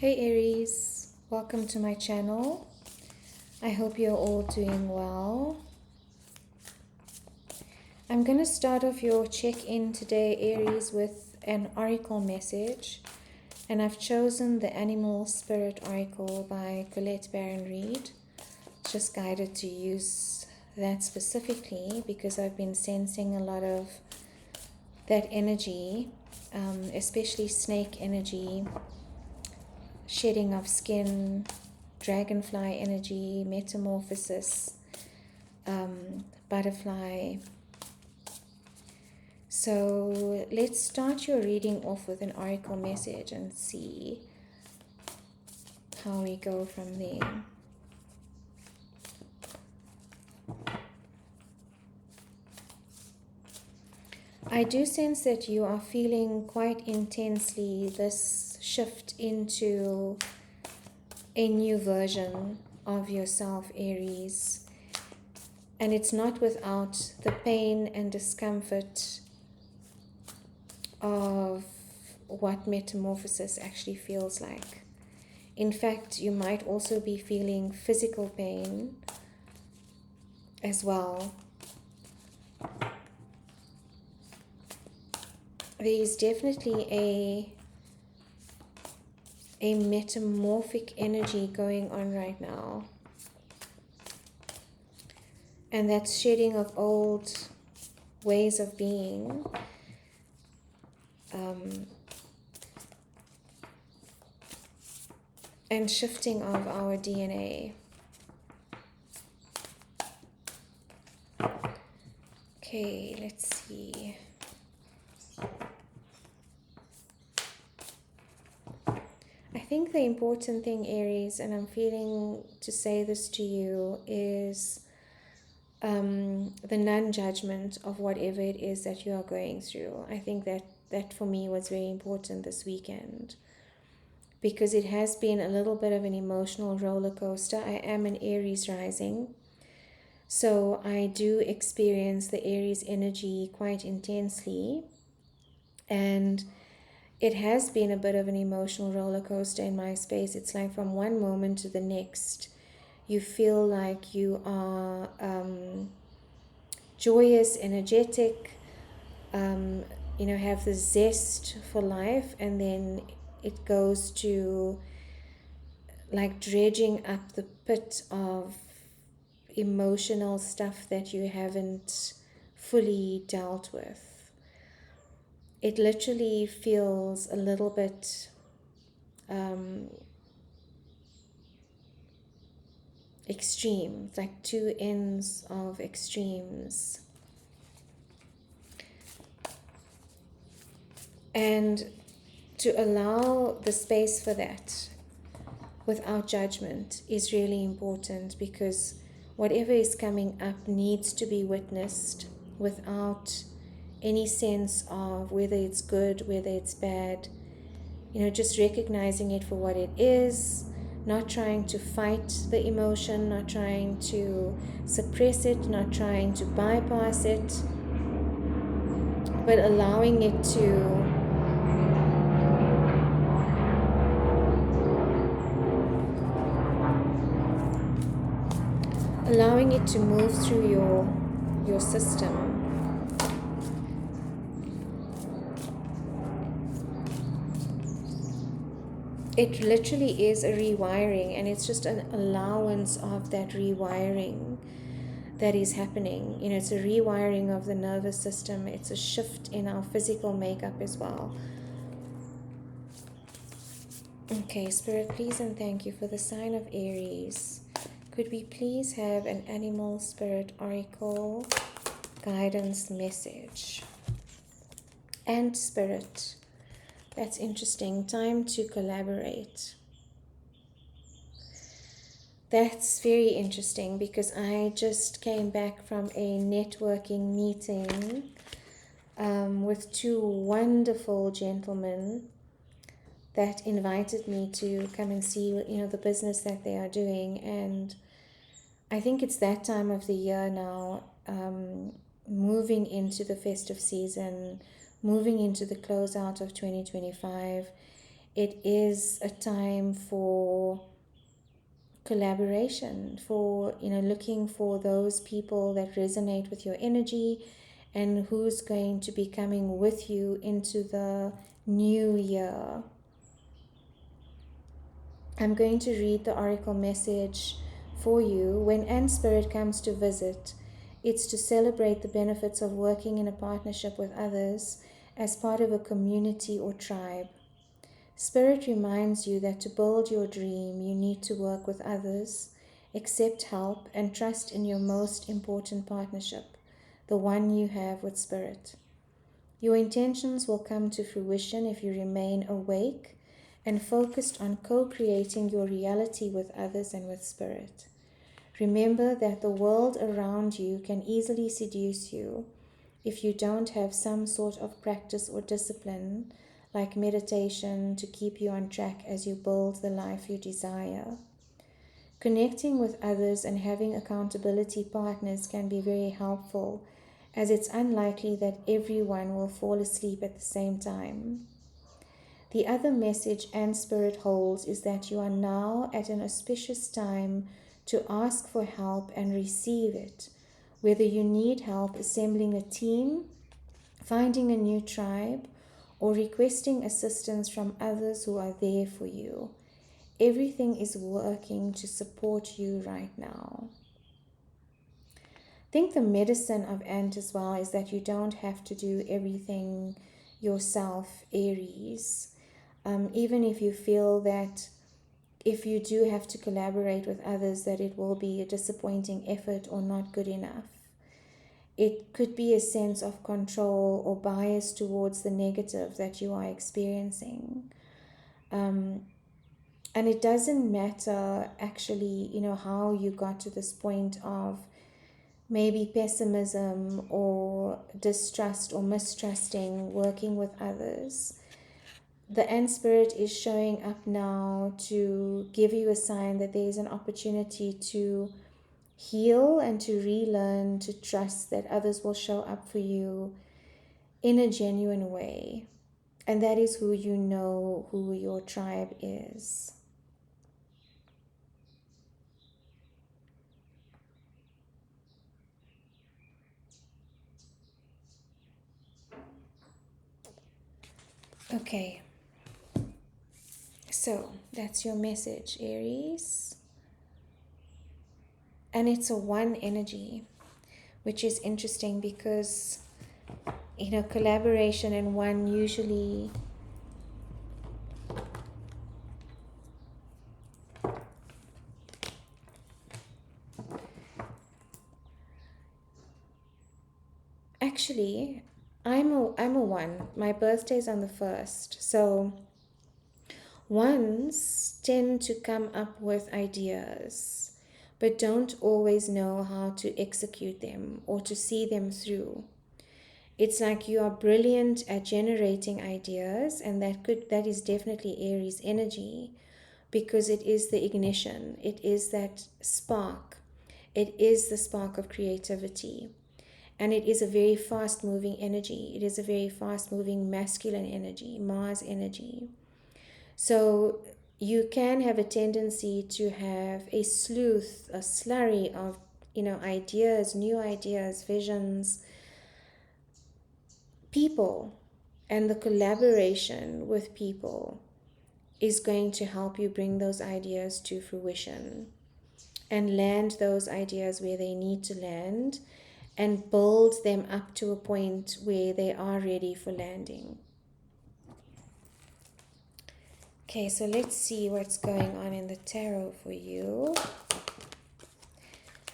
Hey Aries, welcome to my channel. I hope you're all doing well. I'm going to start off your check-in today, Aries, with an oracle message. And I've chosen the Animal Spirit Oracle by Collette Baron-Reid. Just guided to use that specifically because I've been sensing a lot of that energy, especially snake energy, shedding of skin, dragonfly energy, metamorphosis, butterfly. So let's start your reading off with an oracle message and see how we go from there. I do sense that you are feeling quite intensely this shift into a new version of yourself, Aries. And it's not without the pain and discomfort of what metamorphosis actually feels like. In fact, you might also be feeling physical pain as well. There is definitely a metamorphic energy going on right now. And that's shedding of old ways of being. And shifting of our DNA. Okay, let's see. I think the important thing, Aries, and I'm feeling to say this to you, is the non-judgment of whatever it is that you are going through. I think that for me was very important this weekend, because it has been a little bit of an emotional roller coaster. I am an Aries rising, so I do experience the Aries energy quite intensely, and it has been a bit of an emotional roller coaster in my space. It's like from one moment to the next, you feel like you are joyous, energetic, have the zest for life, and then it goes to like dredging up the pit of emotional stuff that you haven't fully dealt with. It literally feels a little bit extreme. It's like two ends of extremes. And to allow the space for that without judgment is really important, because whatever is coming up needs to be witnessed without any sense of whether it's good, whether it's bad. Just recognizing it for what it is, not trying to fight the emotion, not trying to suppress it, not trying to bypass it, but allowing it to move through your system. It literally is a rewiring, and it's just an allowance of that rewiring that is happening. It's a rewiring of the nervous system. It's a shift in our physical makeup as well. Okay, Spirit, please and thank you for the sign of Aries. Could we please have an Animal Spirit Oracle guidance message? And Spirit, that's interesting. Time to collaborate. That's very interesting, because I just came back from a networking meeting with two wonderful gentlemen that invited me to come and see the business that they are doing. And I think it's that time of the year now, moving into the festive season, moving into the closeout of 2025. It is a time for collaboration, for looking for those people that resonate with your energy and who's going to be coming with you into the new year. I'm going to read the oracle message for you. When Ant Spirit comes to visit, it's to celebrate the benefits of working in a partnership with others as part of a community or tribe. Spirit reminds you that to build your dream, you need to work with others, accept help, and trust in your most important partnership, the one you have with Spirit. Your intentions will come to fruition if you remain awake and focused on co-creating your reality with others and with Spirit. Remember that the world around you can easily seduce you if you don't have some sort of practice or discipline, like meditation, to keep you on track as you build the life you desire. Connecting with others and having accountability partners can be very helpful, as it's unlikely that everyone will fall asleep at the same time. The other message Ant Spirit holds is that you are now at an auspicious time to ask for help and receive it, whether you need help assembling a team, finding a new tribe, or requesting assistance from others who are there for you. Everything is working to support you right now. I think the medicine of Ant as well is that you don't have to do everything yourself, Aries. Even if you feel that if you do have to collaborate with others, that it will be a disappointing effort or not good enough. It could be a sense of control or bias towards the negative that you are experiencing. And it doesn't matter actually, how you got to this point of maybe pessimism or distrust or mistrusting working with others. The Ant Spirit is showing up now to give you a sign that there is an opportunity to heal and to relearn to trust that others will show up for you in a genuine way. And that is who you know who your tribe is. Okay. So that's your message, Aries. And it's a one energy, which is interesting because collaboration and one usually actually I'm a one. My birthday's on the 1st. So ones tend to come up with ideas but don't always know how to execute them or to see them through. It's like you are brilliant at generating ideas, and that is definitely Aries energy, because it is the ignition. It is that spark. It is the spark of creativity. And it is a very fast moving energy. It is a very fast moving masculine energy, Mars energy. So you can have a tendency to have a slurry of ideas, new ideas, visions, people, and the collaboration with people is going to help you bring those ideas to fruition and land those ideas where they need to land and build them up to a point where they are ready for landing. Okay, so let's see what's going on in the tarot for you.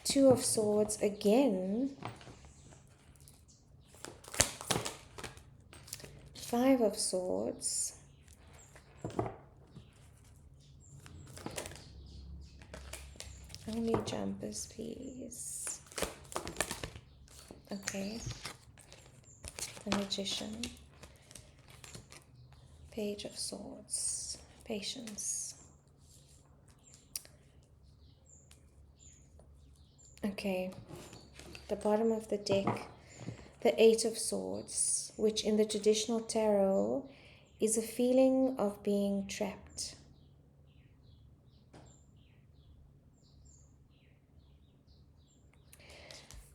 Two of Swords again. Five of Swords. Only jumpers, please. Okay. The Magician. Page of Swords. Patience. Okay. The bottom of the deck. The Eight of Swords, which in the traditional tarot is a feeling of being trapped.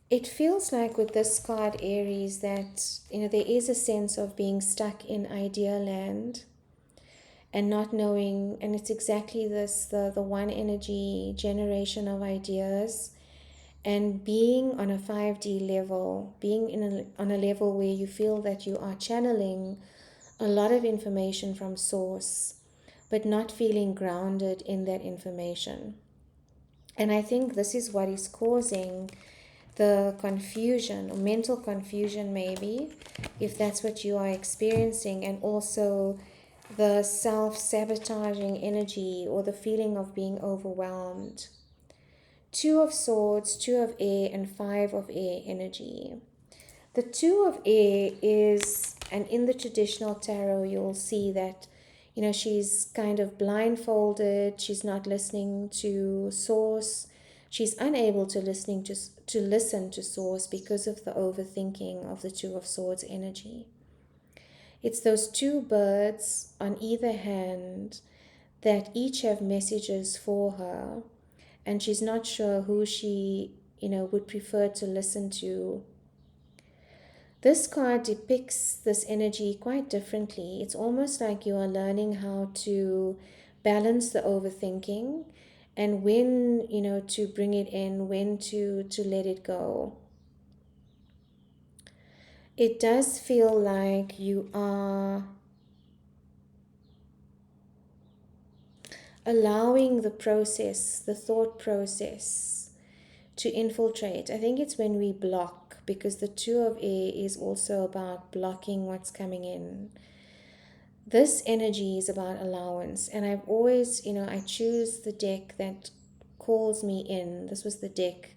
It feels like with this card, Aries, that there is a sense of being stuck in idea land and not knowing, and it's exactly this, the one energy generation of ideas, and being on a 5D level, being on a level where you feel that you are channeling a lot of information from source, but not feeling grounded in that information. And I think this is what is causing the confusion, or mental confusion maybe, if that's what you are experiencing, and also the self-sabotaging energy or the feeling of being overwhelmed. Two of Swords, Two of Air, and Five of Air energy. The Two of Air is, and in the traditional tarot, you'll see that, she's kind of blindfolded. She's not listening to source. She's unable to listen to source because of the overthinking of the Two of Swords energy. It's those two birds on either hand that each have messages for her, and she's not sure who she, would prefer to listen to. This card depicts this energy quite differently. It's almost like you are learning how to balance the overthinking and when, to bring it in, when to let it go. It does feel like you are allowing the process, the thought process, to infiltrate. I think it's when we block, because the Two of Air is also about blocking what's coming in. This energy is about allowance, and I've always, I choose the deck that calls me in. This was the deck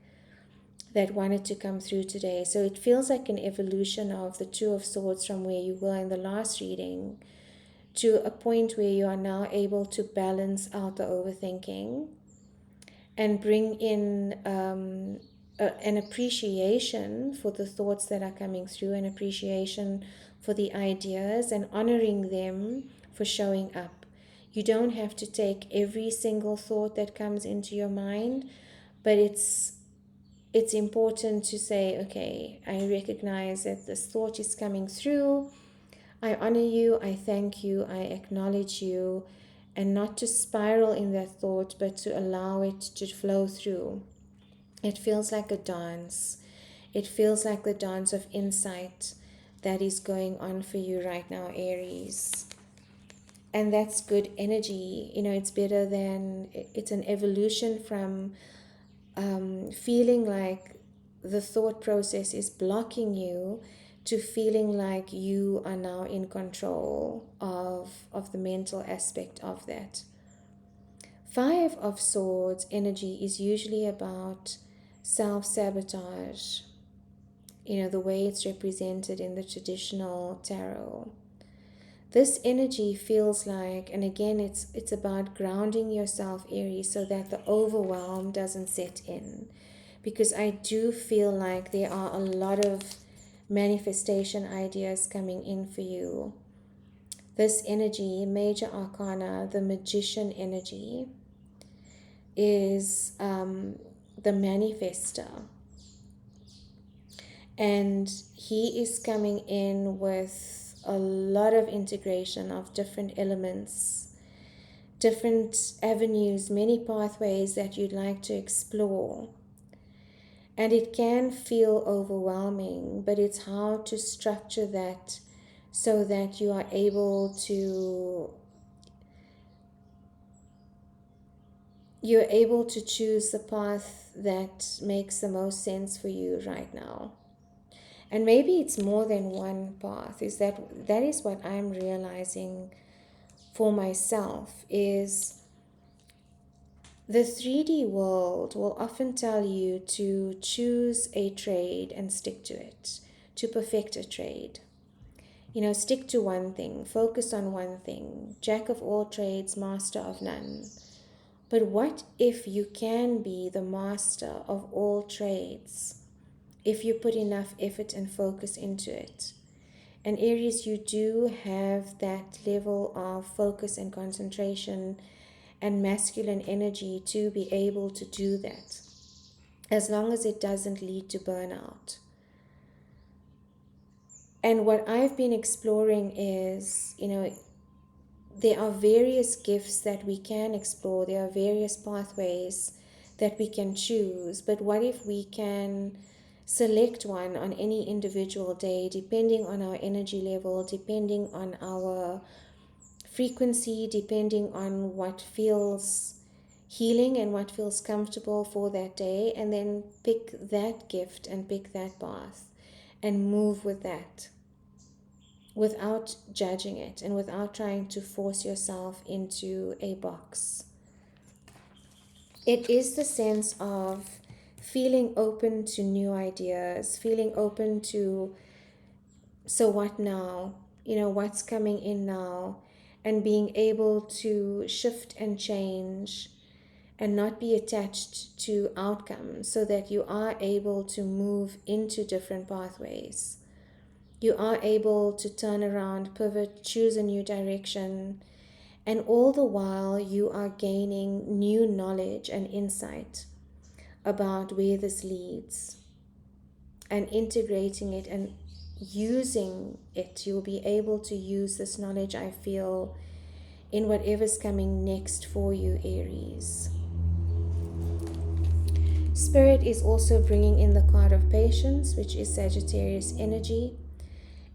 that wanted to come through today. So it feels like an evolution of the Two of Swords from where you were in the last reading to a point where you are now able to balance out the overthinking and bring in an appreciation for the thoughts that are coming through, an appreciation for the ideas, and honoring them for showing up. You don't have to take every single thought that comes into your mind, but it's important to say, okay, I recognize that this thought is coming through. I honor you, I thank you, I acknowledge you, and not to spiral in that thought, but to allow it to flow through. It feels like a dance. It feels like the dance of insight that is going on for you right now, Aries. And that's good energy. It's better than, it's an evolution from feeling like the thought process is blocking you to feeling like you are now in control of the mental aspect of that. Five of Swords energy is usually about self-sabotage, the way it's represented in the traditional tarot. This energy feels like, and again, it's about grounding yourself, Aries, so that the overwhelm doesn't set in. Because I do feel like there are a lot of manifestation ideas coming in for you. This energy, Major Arcana, the Magician energy, is the manifester. And he is coming in with a lot of integration of different elements, different avenues, many pathways that you'd like to explore. And it can feel overwhelming, but it's how to structure that so that you are able to choose the path that makes the most sense for you right now. And maybe it's more than one path. That is what I'm realizing for myself, is the 3D world will often tell you to choose a trade and stick to it, to perfect a trade. Stick to one thing, focus on one thing, jack of all trades, master of none. But what if you can be the master of all trades if you put enough effort and focus into it? And Aries, you do have that level of focus and concentration and masculine energy to be able to do that, as long as it doesn't lead to burnout. And what I've been exploring is, there are various gifts that we can explore, there are various pathways that we can choose, but what if we can select one on any individual day, depending on our energy level, depending on our frequency, depending on what feels healing and what feels comfortable for that day, and then pick that gift and pick that path and move with that without judging it and without trying to force yourself into a box. It is the sense of feeling open to new ideas, feeling open to, so what now? What's coming in now? And being able to shift and change and not be attached to outcomes, so that you are able to move into different pathways. You are able to turn around, pivot, choose a new direction, and all the while you are gaining new knowledge and insight about where this leads and integrating it and using it. You'll be able to use this knowledge, I feel, in whatever's coming next for you, Aries. Spirit is also bringing in the card of patience, which is Sagittarius energy.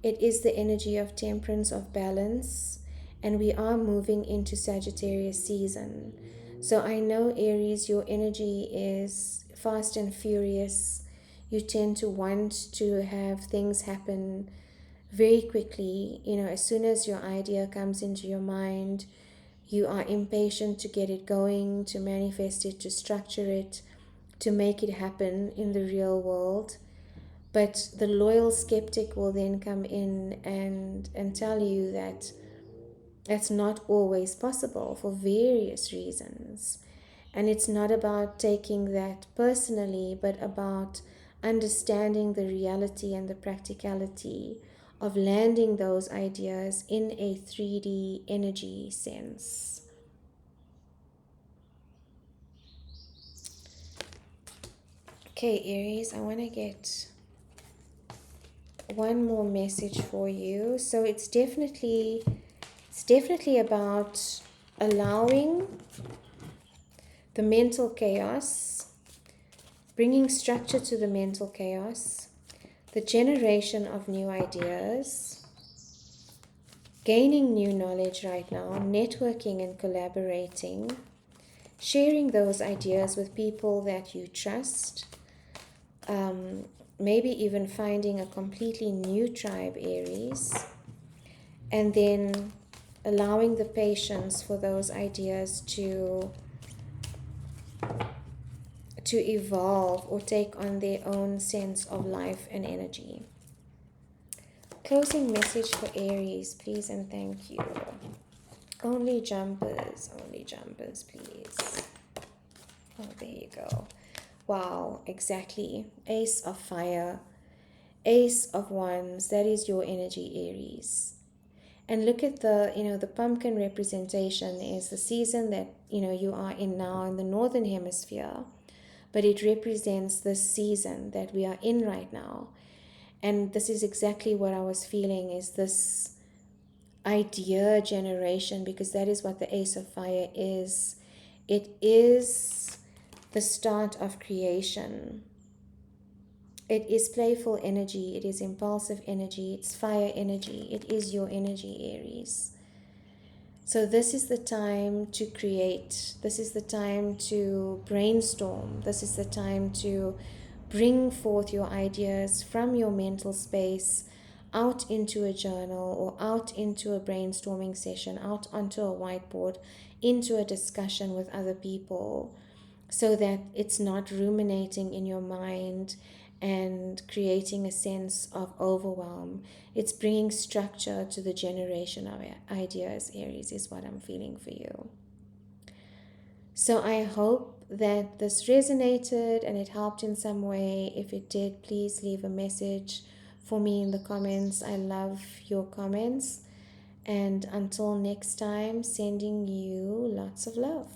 It is the energy of temperance, of balance, and we are moving into Sagittarius season. So I know, Aries, your energy is fast and furious. You tend to want to have things happen very quickly. As soon as your idea comes into your mind, you are impatient to get it going, to manifest it, to structure it, to make it happen in the real world. But the loyal skeptic will then come in and tell you that that's not always possible for various reasons. And it's not about taking that personally, but about understanding the reality and the practicality of landing those ideas in a 3D energy sense. Okay, Aries, I want to get one more message for you. So it's definitely about allowing the mental chaos, bringing structure to the mental chaos, the generation of new ideas, gaining new knowledge right now, networking and collaborating, sharing those ideas with people that you trust, maybe even finding a completely new tribe, Aries, and then allowing the patience for those ideas to evolve or take on their own sense of life and energy. Closing message for Aries, please and thank you. Only jumpers, please. Oh, there you go. Wow, exactly. Ace of fire, Ace of wands, that is your energy, Aries. And look at the pumpkin representation is the season that, you are in now in the northern hemisphere, but it represents this season that we are in right now. And this is exactly what I was feeling, is this idea generation, because that is what the Ace of Fire is. It is the start of creation. It is playful energy, it is impulsive energy, it's fire energy, it is your energy, Aries. So this is the time to create, this is the time to brainstorm, this is the time to bring forth your ideas from your mental space out into a journal or out into a brainstorming session, out onto a whiteboard, into a discussion with other people, so that it's not ruminating in your mind and creating a sense of overwhelm. It's bringing structure to the generation of ideas, Aries, is what I'm feeling for you. So I hope that this resonated and it helped in some way. If it did, please leave a message for me in the comments. I love your comments. And until next time, sending you lots of love.